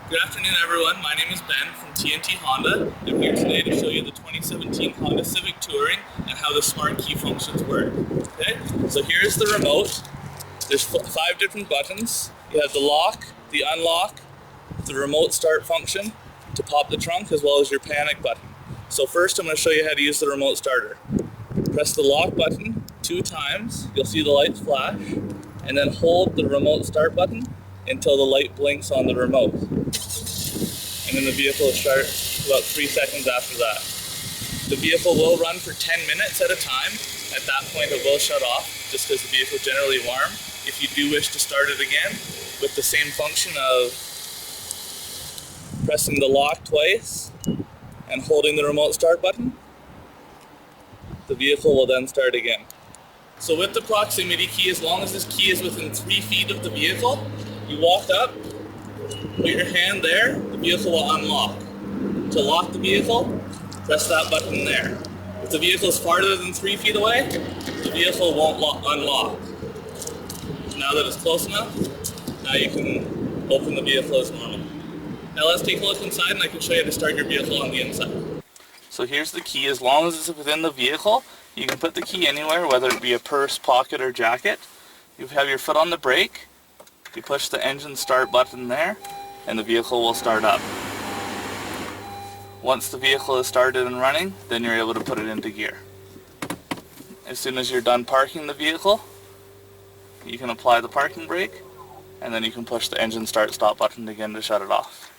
Good afternoon, everyone. My name is Ben from T&T Honda. I'm here today to show you the 2017 Honda Civic Touring and how the smart key functions work. Okay, so here's the remote. There's 5 different buttons. You have the lock, the unlock, the remote start function to pop the trunk, as well as your panic button. So first I'm going to show you how to use the remote starter. Press the lock button 2 times, you'll see the lights flash, and then hold the remote start button until the light blinks on the remote. And then the vehicle will start about 3 seconds after that. The vehicle will run for 10 minutes at a time. At that point it will shut off, just because the vehicle is generally warm. If you do wish to start it again, with the same function of pressing the lock twice and holding the remote start button, the vehicle will then start again. So with the proximity key, as long as this key is within 3 feet of the vehicle, you walk up, put your hand there, the vehicle will unlock. To lock the vehicle, press that button there. If the vehicle is farther than 3 feet away, the vehicle won't unlock. Now that it's close enough, now you can open the vehicle as normal. Now let's take a look inside and I can show you how to start your vehicle on the inside. So here's the key. As long as it's within the vehicle, you can put the key anywhere, whether it be a purse, pocket, or jacket. You have your foot on the brake, you push the engine start button there, and the vehicle will start up. Once the vehicle is started and running, then you're able to put it into gear. As soon as you're done parking the vehicle, you can apply the parking brake, and then you can push the engine start stop button again to shut it off.